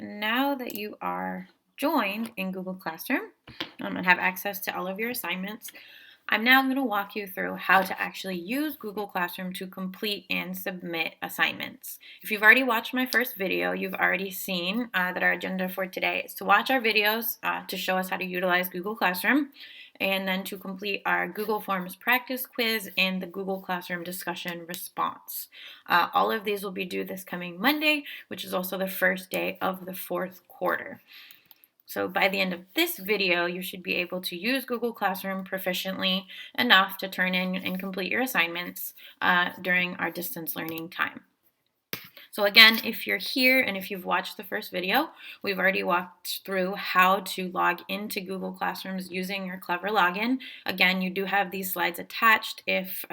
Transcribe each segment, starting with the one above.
now that you are joined in Google Classroom and have access to all of your assignments, I'm now going to walk you through how to actually use Google Classroom to complete and submit assignments. If you've already watched my first video, you've already seen that our agenda for today is to watch our videos to show us how to utilize Google Classroom, and then to complete our Google Forms practice quiz and the Google Classroom discussion response. All of these will be due this coming Monday, which is also the first day of the fourth quarter. So by the end of this video, you should be able to use Google Classroom proficiently enough to turn in and complete your assignments during our distance learning time. So again, if you're here and if you've watched the first video, we've already walked through how to log into Google Classrooms using your Clever login. Again, you do have these slides attached if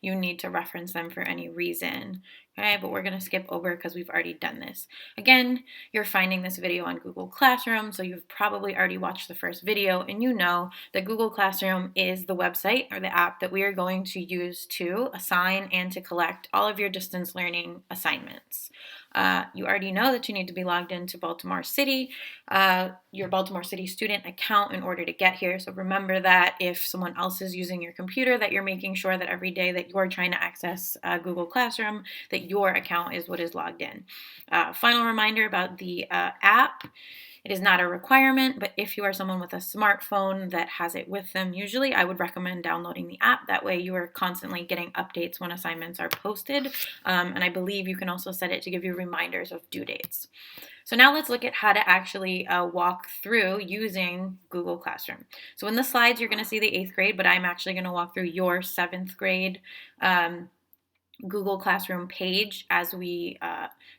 you need to reference them for any reason. Okay, but we're going to skip over because we've already done this. Again, you're finding this video on Google Classroom, so you've probably already watched the first video and you know that Google Classroom is the website or the app that we are going to use to assign and to collect all of your distance learning assignments. You already know that you need to be logged into Baltimore City, your Baltimore City student account in order to get here. So remember that if someone else is using your computer, that you're making sure that every day that you're trying to access Google Classroom, that your account is what is logged in. Final reminder about the app. It is not a requirement, but if you are someone with a smartphone that has it with them, usually I would recommend downloading the app. That way you are constantly getting updates when assignments are posted. And I believe you can also set it to give you reminders of due dates. So now let's look at how to actually walk through using Google Classroom. So in the slides, you're going to see the 8th grade, but I'm actually going to walk through your 7th grade Google Classroom page as we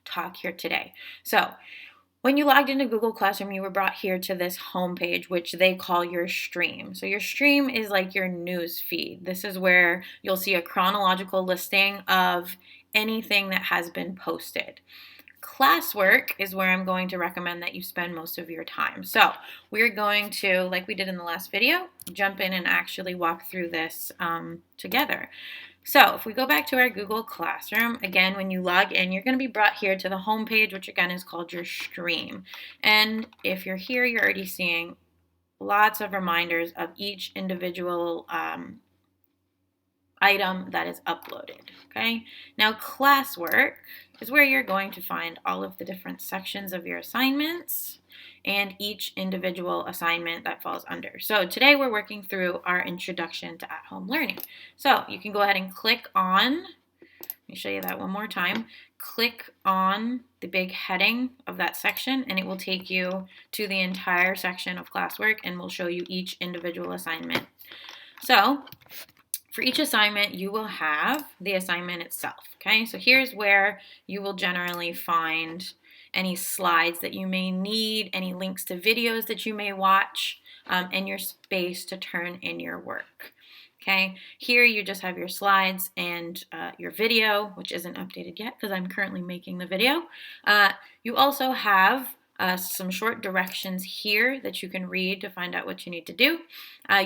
talk here today. So when you logged into Google Classroom, you were brought here to this home page, which they call your stream. So your stream is like your news feed. This is where you'll see a chronological listing of anything that has been posted. Classwork is where I'm going to recommend that you spend most of your time. So we're going to, like we did in the last video, jump in and actually walk through this together. So if we go back to our Google Classroom, again, when you log in, you're going to be brought here to the home page, which again is called your stream. And if you're here, you're already seeing lots of reminders of each individual item that is uploaded. Okay. Now classwork is where you're going to find all of the different sections of your assignments and each individual assignment that falls under. So today we're working through our introduction to at-home learning. So you can go ahead and click on, let me show you that one more time, click on the big heading of that section and it will take you to the entire section of classwork and will show you each individual assignment. So for each assignment, you will have the assignment itself, okay? So here's where you will generally find any slides that you may need, any links to videos that you may watch, and your space to turn in your work. Okay, here you just have your slides and your video, which isn't updated yet because I'm currently making the video. You also have some short directions here that you can read to find out what you need to do.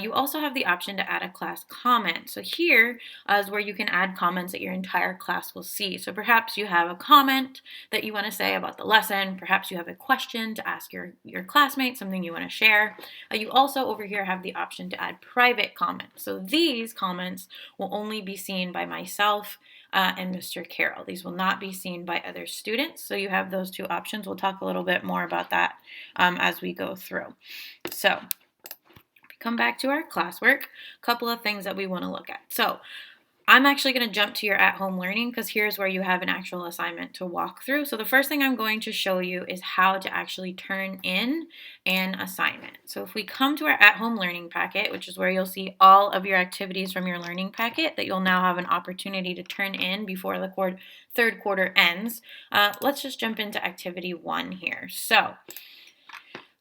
You also have the option to add a class comment. So here is where you can add comments that your entire class will see. So perhaps you have a comment that you want to say about the lesson. Perhaps you have a question to ask your classmates, something you want to share. You also over here have the option to add private comments. So these comments will only be seen by myself and Mr. Carroll. These will not be seen by other students. So you have those two options. We'll talk a little bit more about that as we go through. So come back to our classwork, a couple of things that we want to look at. So I'm actually going to jump to your at-home learning because here's where you have an actual assignment to walk through. So the first thing I'm going to show you is how to actually turn in an assignment. So if we come to our at-home learning packet, which is where you'll see all of your activities from your learning packet that you'll now have an opportunity to turn in before the third quarter ends, let's just jump into activity 1 here. So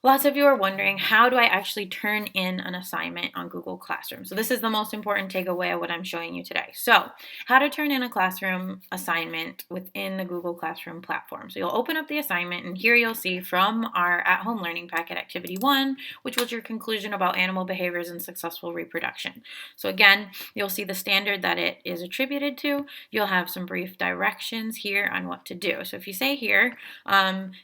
Lots of you are wondering, how do I actually turn in an assignment on Google Classroom? So this is the most important takeaway of what I'm showing you today. So how to turn in a classroom assignment within the Google Classroom platform. So you'll open up the assignment, and here you'll see from our at-home learning packet, activity 1, which was your conclusion about animal behaviors and successful reproduction. So again, you'll see the standard that it is attributed to. You'll have some brief directions here on what to do. So if you say here,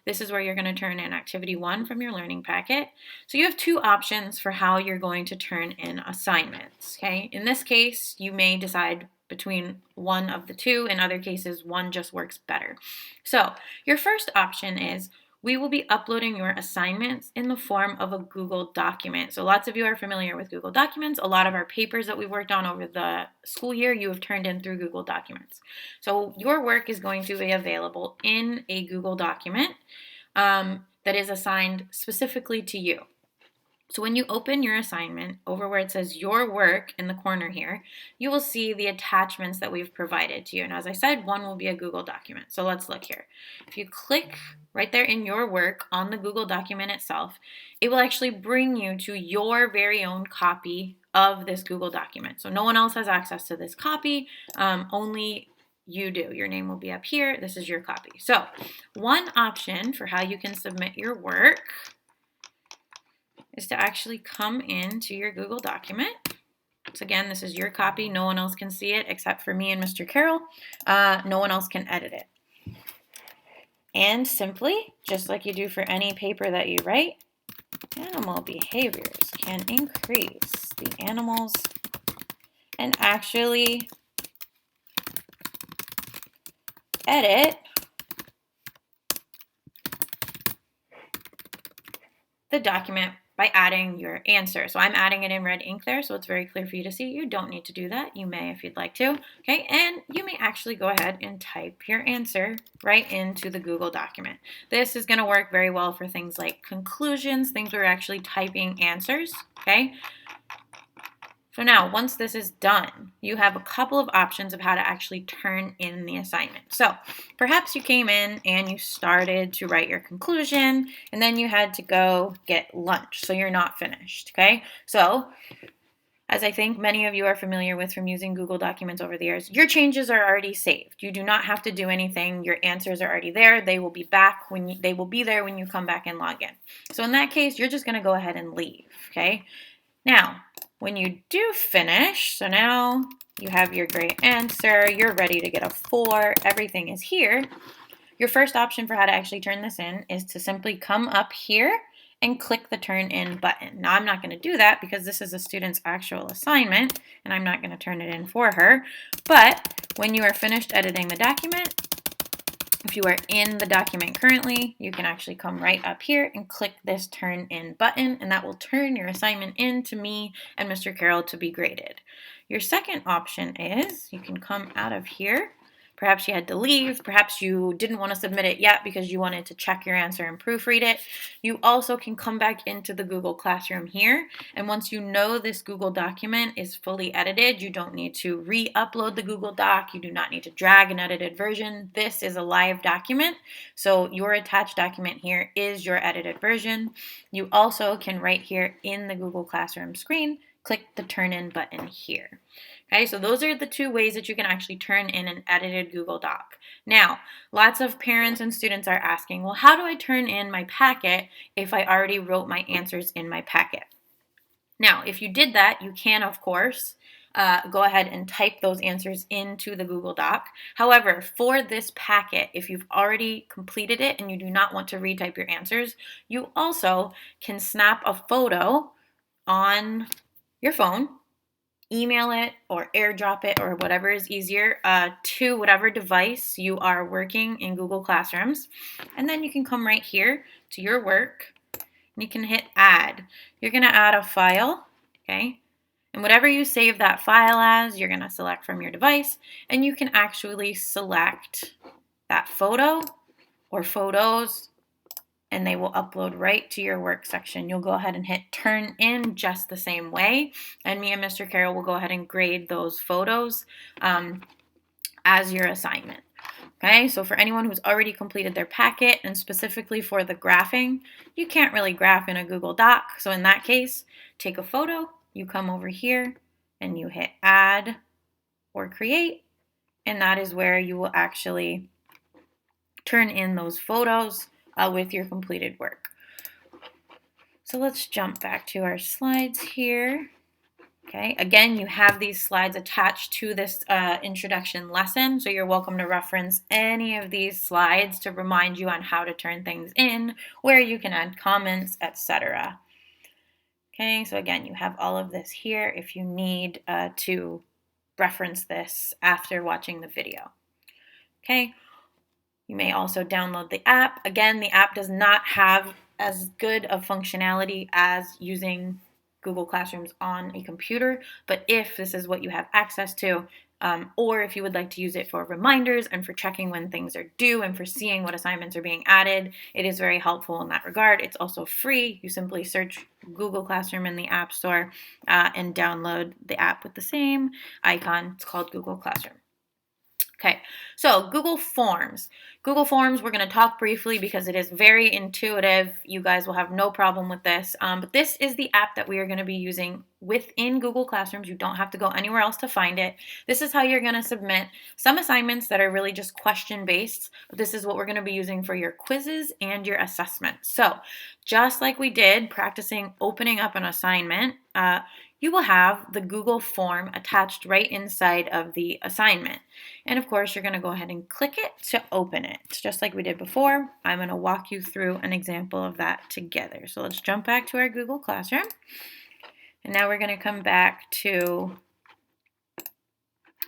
this is where you're going to turn in activity 1 from your learning packet. So you have two options for how you're going to turn in assignments. Okay, in this case, you may decide between one of the two. In other cases, one just works better. So your first option is, we will be uploading your assignments in the form of a Google document. So lots of you are familiar with Google Documents. A lot of our papers that we worked on over the school year, you have turned in through Google Documents. So your work is going to be available in a Google document that is assigned specifically to you. So when you open your assignment, over where it says your work in the corner here, you will see the attachments that we've provided to you. And as I said, one will be a Google document. So let's look here. If you click right there in your work on the Google document itself, it will actually bring you to your very own copy of this Google document. So no one else has access to this copy, only you do. Your name will be up here. This is your copy. So one option for how you can submit your work is to actually come into your Google document. So again, this is your copy. No one else can see it except for me and Mr. Carroll. No one else can edit it. And simply, just like you do for any paper that you write, animal behaviors can increase the animals, and actually edit the document by adding your answer. So I'm adding it in red ink there, so it's very clear for you to see. You don't need to do that. You may if you'd like to. Okay, and you may actually go ahead and type your answer right into the Google document. This is going to work very well for things like conclusions, things where you're actually typing answers. Okay. So now, once this is done, you have a couple of options of how to actually turn in the assignment. So perhaps you came in and you started to write your conclusion, and then you had to go get lunch, so you're not finished, okay? So as I think many of you are familiar with from using Google Documents over the years, your changes are already saved. You do not have to do anything. Your answers are already there. They will be back they will be there when you come back and log in. So in that case, you're just going to go ahead and leave, okay? Now, when you do finish, so now you have your great answer, you're ready to get a 4, everything is here. Your first option for how to actually turn this in is to simply come up here and click the turn in button. Now I'm not going to do that because this is a student's actual assignment and I'm not going to turn it in for her. But when you are finished editing the document, if you are in the document currently, you can actually come right up here and click this turn in button, and that will turn your assignment in to me and Mr. Carroll to be graded. Your second option is you can come out of here. Perhaps you had to leave. Perhaps you didn't want to submit it yet because you wanted to check your answer and proofread it. You also can come back into the Google Classroom here. And once you know this Google document is fully edited, you don't need to re-upload the Google Doc. You do not need to drag an edited version. This is a live document. So your attached document here is your edited version. You also can right here in the Google Classroom screen, click the turn in button here. Okay, so those are the two ways that you can actually turn in an edited Google Doc. Now, lots of parents and students are asking, well, how do I turn in my packet if I already wrote my answers in my packet? Now, if you did that, you can, of course, go ahead and type those answers into the Google Doc. However, for this packet, if you've already completed it and you do not want to retype your answers, you also can snap a photo on your phone, email it or airdrop it or whatever is easier to whatever device you are working in Google Classrooms. And then you can come right here to your work and you can hit add. You're going to add a file, okay? And whatever you save that file as, you're going to select from your device, and you can actually select that photo or photos, and they will upload right to your work section. You'll go ahead and hit turn in just the same way, and me and Mr. Carroll will go ahead and grade those photos as your assignment. Okay, so for anyone who's already completed their packet and specifically for the graphing, you can't really graph in a Google Doc. So in that case, take a photo, you come over here and you hit add or create, and that is where you will actually turn in those photos with your completed work. So let's jump back to our slides here. Okay, again, you have these slides attached to this introduction lesson, so you're welcome to reference any of these slides to remind you on how to turn things in, where you can add comments, etc. Okay, so again, you have all of this here if you need to reference this after watching the video. Okay, you may also download the app. Again, the app does not have as good of functionality as using Google Classrooms on a computer, but if this is what you have access to, or if you would like to use it for reminders and for checking when things are due and for seeing what assignments are being added, it is very helpful in that regard. It's also free. You simply search Google Classroom in the App Store and download the app with the same icon. It's called Google Classroom. Okay, so Google Forms. Google Forms, we're going to talk briefly because it is very intuitive. You guys will have no problem with this. But this is the app that we are going to be using within Google Classrooms. You don't have to go anywhere else to find it. This is how you're going to submit some assignments that are really just question-based. But this is what we're going to be using for your quizzes and your assessments. So just like we did practicing opening up an assignment, you will have the Google form attached right inside of the assignment. And of course, you're going to go ahead and click it to open it. Just like we did before, I'm going to walk you through an example of that together. So let's jump back to our Google Classroom. And now we're going to come back to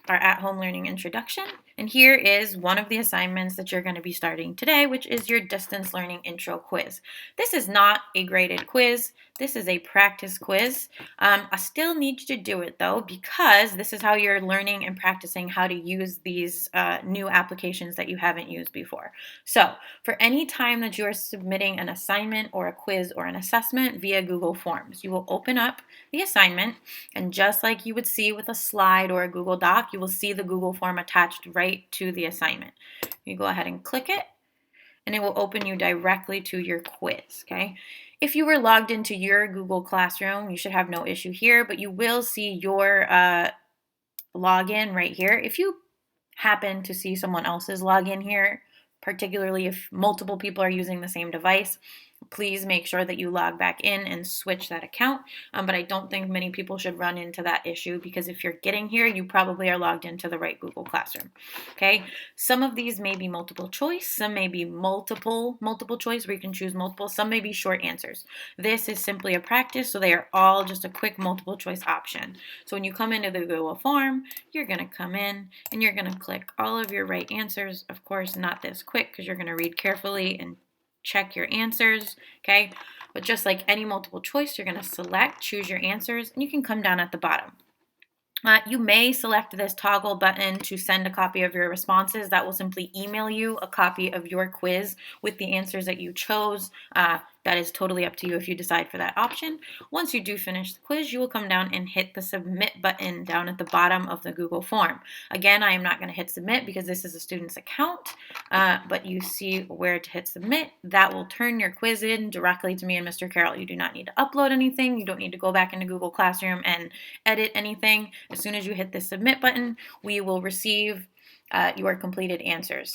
our at-home learning introduction. And here is one of the assignments that you're going to be starting today, which is your distance learning intro quiz. This is not a graded quiz. This is a practice quiz. I still need you to do it though, because this is how you're learning and practicing how to use these new applications that you haven't used before. So for any time that you are submitting an assignment or a quiz or an assessment via Google Forms, you will open up the assignment, and just like you would see with a slide or a Google Doc, you will see the Google form attached right to the assignment. You go ahead and click it, and it will open you directly to your quiz, okay? If you were logged into your Google Classroom, you should have no issue here, but you will see your login right here. If you happen to see someone else's login here, particularly if multiple people are using the same device, please make sure that you log back in and switch that account. But I don't think many people should run into that issue, because if you're getting here, you probably are logged into the right Google Classroom. Okay, some of these may be multiple choice, some may be multiple choice where you can choose multiple, some may be short answers. This is simply a practice, so they are all just a quick multiple choice option. So when you come into the Google form, you're going to come in and you're going to click all of your right answers. Of course, not this quick, because you're going to read carefully and check your answers, okay? But just like any multiple choice, you're going to select, choose your answers, and you can come down at the bottom. You may select this toggle button to send a copy of your responses. That will simply email you a copy of your quiz with the answers that you chose. That is totally up to you if you decide for that option. Once you do finish the quiz, you will come down and hit the submit button down at the bottom of the Google form. Again, I am not going to hit submit because this is a student's account, but you see where to hit submit. That will turn your quiz in directly to me and Mr. Carroll. You do not need to upload anything. You don't need to go back into Google Classroom and edit anything. As soon as you hit the submit button, we will receive your completed answers.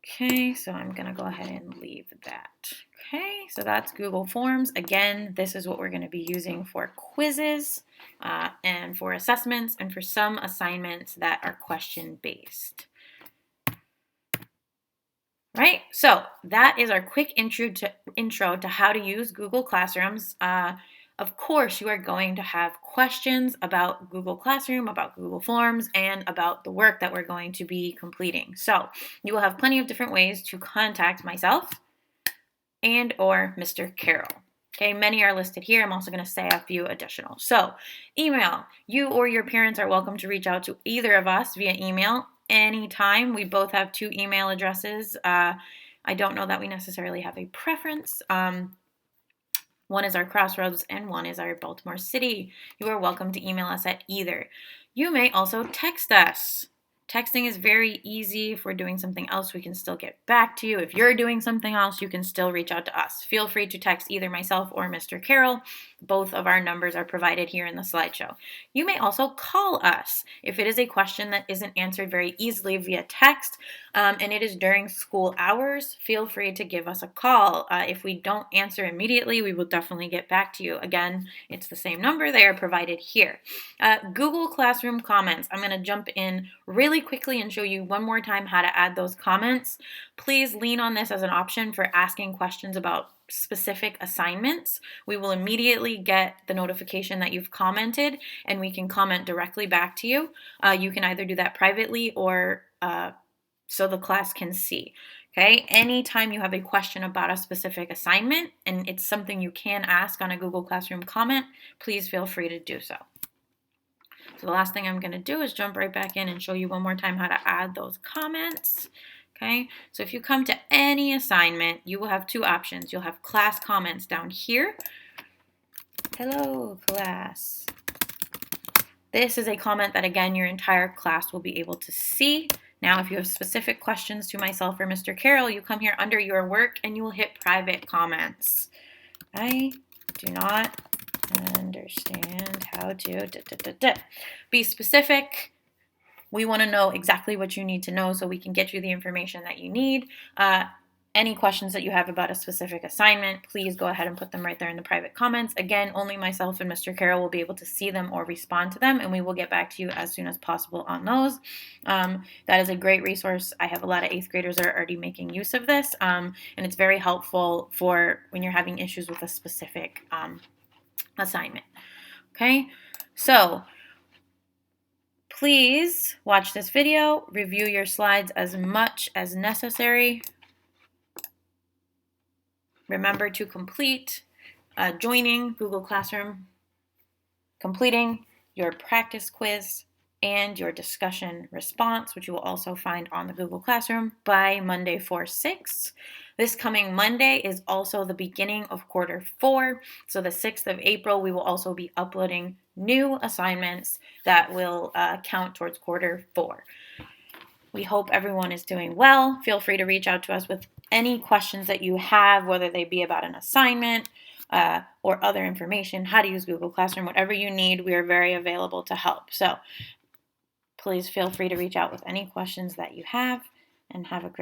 Okay, so I'm going to go ahead and leave that. Okay, so that's Google Forms. Again, this is what we're going to be using for quizzes and for assessments and for some assignments that are question-based. Right, so that is our quick intro to how to use Google Classrooms. Of course, you are going to have questions about Google Classroom, about Google Forms, and about the work that we're going to be completing. So you will have plenty of different ways to contact myself and or Mr. Carroll. Okay, many are listed here. I'm also going to say a few additional. So email. You or your parents are welcome to reach out to either of us via email anytime. We both have 2 email addresses. I don't know that we necessarily have a preference. One is our Crossroads and one is our Baltimore City. You are welcome to email us at either. You may also text us. Texting is very easy. If we're doing something else, we can still get back to you. If you're doing something else, you can still reach out to us. Feel free to text either myself or Mr. Carroll. Both of our numbers are provided here in the slideshow. You may also call us if it is a question that isn't answered very easily via text, and it is during school hours. Feel free to give us a call. If we don't answer immediately, we will definitely get back to you. Again, it's the same number. They are provided here. Google Classroom comments. I'm going to jump in really quickly and show you one more time how to add those comments. Please lean on this as an option for asking questions about specific assignments. We will immediately get the notification that you've commented, and we can comment directly back to you. You can either do that privately or so the class can see. Okay, anytime you have a question about a specific assignment and it's something you can ask on a Google Classroom comment, please feel free to do so. So the last thing I'm going to do is jump right back in and show you one more time how to add those comments. Okay, so if you come to any assignment, you will have two options. You'll have class comments down here. Hello, class. This is a comment that, again, your entire class will be able to see. Now, if you have specific questions to myself or Mr. Carroll, you come here under your work and you will hit private comments. I do not understand how to be specific. We want to know exactly what you need to know so we can get you the information that you need. Any questions that you have about a specific assignment, please go ahead and put them right there in the private comments. Again, only myself and Mr. Carroll will be able to see them or respond to them, and we will get back to you as soon as possible on those. That is a great resource. I have a lot of 8th graders that are already making use of this, and it's very helpful for when you're having issues with a specific assignment. Okay, so please watch this video, review your slides as much as necessary. Remember to complete joining Google Classroom, completing your practice quiz and your discussion response, which you will also find on the Google Classroom by Monday, 4/6. This coming Monday is also the beginning of quarter 4. So the 6th of April, we will also be uploading new assignments that will count towards quarter 4. We hope everyone is doing well. Feel free to reach out to us with any questions that you have, whether they be about an assignment or other information, how to use Google Classroom, whatever you need, we are very available to help. So please feel free to reach out with any questions that you have, and have a great